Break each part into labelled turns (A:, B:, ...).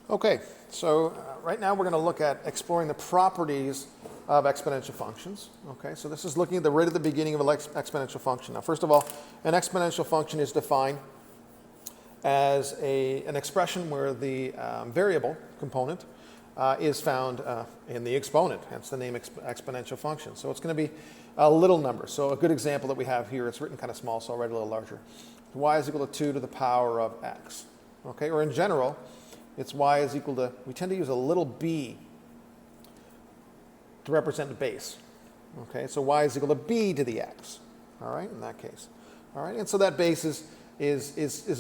A: Okay, so right now we're going to look at exploring the properties of exponential functions. Okay, so this is looking at right at the beginning of an exponential function. Now, first of all, an exponential function is defined as an expression where the variable component is found in the exponent, hence the name exponential function. So it's going to be a little number. So a good example that we have here, it's written kind of small, so I'll write it a little larger. Y is equal to 2 to the power of x. Okay, or in general, it's y is equal to, we tend to use a little b to represent the base. Okay, so y is equal to b to the x. All right, in that case. All right, and so that base is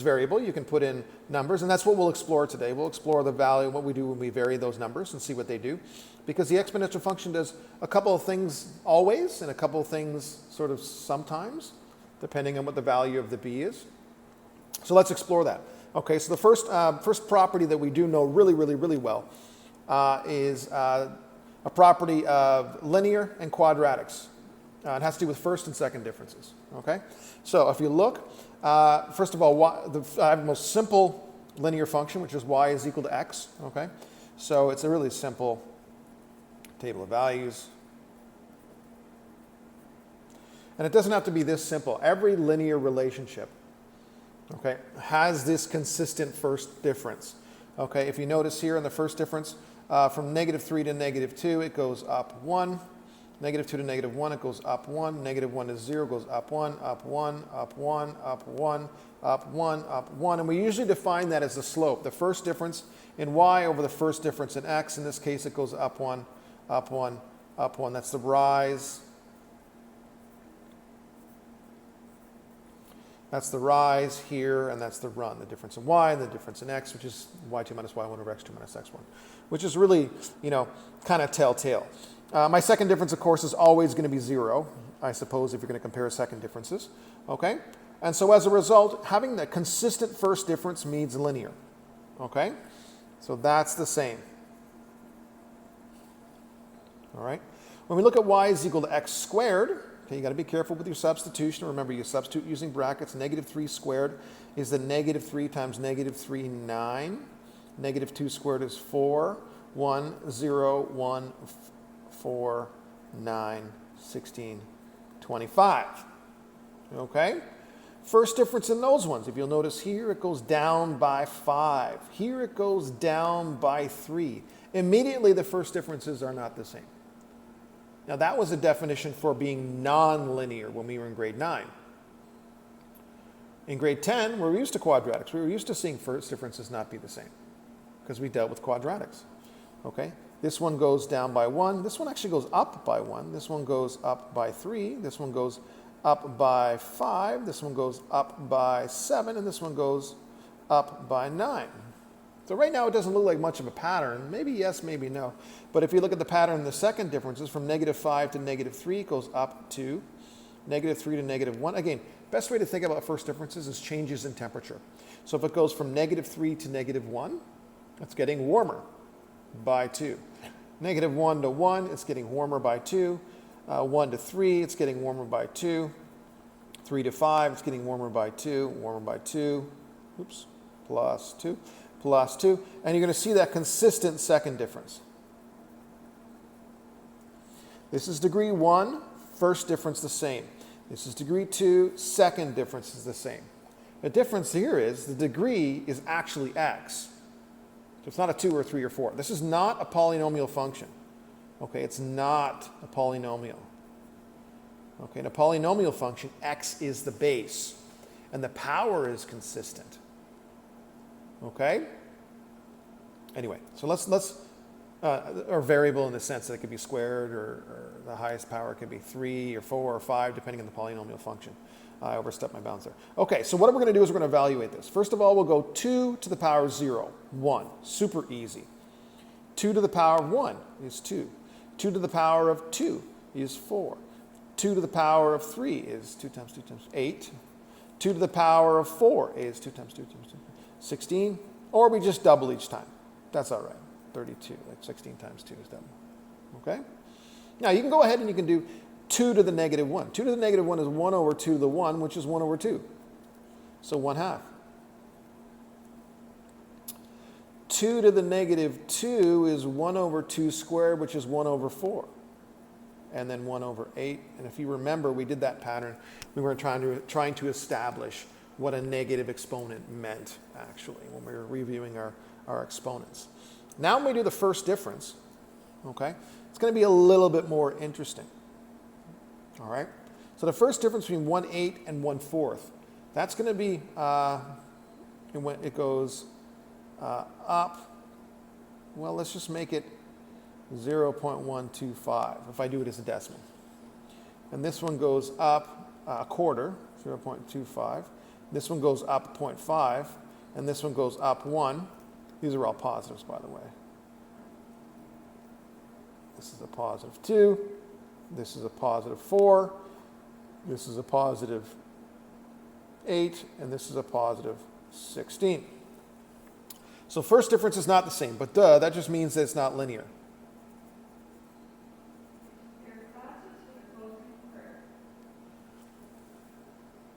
A: variable. You can put in numbers, and that's what we'll explore today. We'll explore the value, what we do when we vary those numbers and see what they do. Because the exponential function does a couple of things always and a couple of things sort of sometimes, depending on what the value of the b is. So let's explore that. Okay, so the first property that we do know really well is a property of linear and quadratics. It has to do with first and second differences. Okay, so if you look, first of all, I have the most simple linear function, which is y is equal to x. Okay, so it's a really simple table of values. And it doesn't have to be this simple. Every linear relationship, okay, has this consistent first difference. Okay, if you notice here in the first difference, from -3 to -2, it goes up 1. -2 to -1, it goes up 1. -1 to 0 goes up 1, up 1, up 1, up 1, up 1, up 1. And we usually define that as the slope, the first difference in y over the first difference in x. In this case, it goes up 1, up 1, up 1. That's the rise. That's the rise here, and that's the run, the difference in y and the difference in x, which is y2 minus y1 over x2 minus x1, which is really, kind of telltale. My second difference, of course, is always going to be 0, I suppose, if you're going to compare second differences. Okay? And so as a result, having that consistent first difference means linear. Okay? So that's the same. All right? When we look at y is equal to x squared, okay, you got to be careful with your substitution. Remember, you substitute using brackets. -3 squared is the -3 times -3, 9. -2 squared is 4. 1, 0, 1, 4, 9, 16, 25. Okay? First difference in those ones. If you'll notice here, it goes down by 5. Here it goes down by 3. Immediately, the first differences are not the same. Now, that was a definition for being nonlinear when we were in grade 9. In grade 10, we're used to quadratics. We were used to seeing first differences not be the same because we dealt with quadratics. Okay? This one goes down by 1. This one actually goes up by 1. This one goes up by 3. This one goes up by 5. This one goes up by 7. And this one goes up by 9. So right now it doesn't look like much of a pattern. Maybe yes, maybe no. But if you look at the pattern, the second differences from -5 to -3, it goes up to -3 to -1. Again, best way to think about first differences is changes in temperature. So if it goes from -3 to -1, it's getting warmer by 2. -1 to 1, it's getting warmer by 2. 1 to 3, it's getting warmer by 2. 3 to 5, it's getting warmer by 2. Warmer by 2. Oops, plus 2. Plus 2, and you're going to see that consistent second difference. This is degree 1, first difference the same. This is degree 2, second difference is the same. The difference here is the degree is actually x. So it's not a 2 or 3 or 4. This is not a polynomial function. Okay, it's not a polynomial. Okay, in a polynomial function, x is the base, and the power is consistent. Okay? Anyway, so let's or variable in the sense that it could be squared or the highest power could be 3 or 4 or 5, depending on the polynomial function. I overstepped my bounds there. Okay, so what we're going to do is we're going to evaluate this. First of all, we'll go 2 to the power of 0, 1. Super easy. 2 to the power of 1 is 2. 2 to the power of 2 is 4. 2 to the power of 3 is 2 times 2 times 8. 2 to the power of 4 is 2 times 2 times 2. 16, or we just double each time. That's all right. 32, like 16 times 2 is double. Okay? Now, you can go ahead and you can do 2 to the -1. 2 to the -1 is 1 over 2 to the 1, which is 1 over 2. So 1/2. 2 to the negative 2 is 1 over 2 squared, which is 1 over 4. And then 1 over 8. And if you remember, we did that pattern. We were trying to establish what a negative exponent meant, actually, when we were reviewing our exponents. Now when we do the first difference, okay, it's going to be a little bit more interesting. All right? So the first difference between 1/8 and 1/4, that's going to be, when it goes up, well, let's just make it 0.125 if I do it as a decimal. And this one goes up a quarter, 0.25. This one goes up 0.5, and this one goes up 1. These are all positives, by the way. This is a positive 2. This is a positive 4. This is a positive 8, and this is a positive 16. So first difference is not the same, but that just means that it's not linear.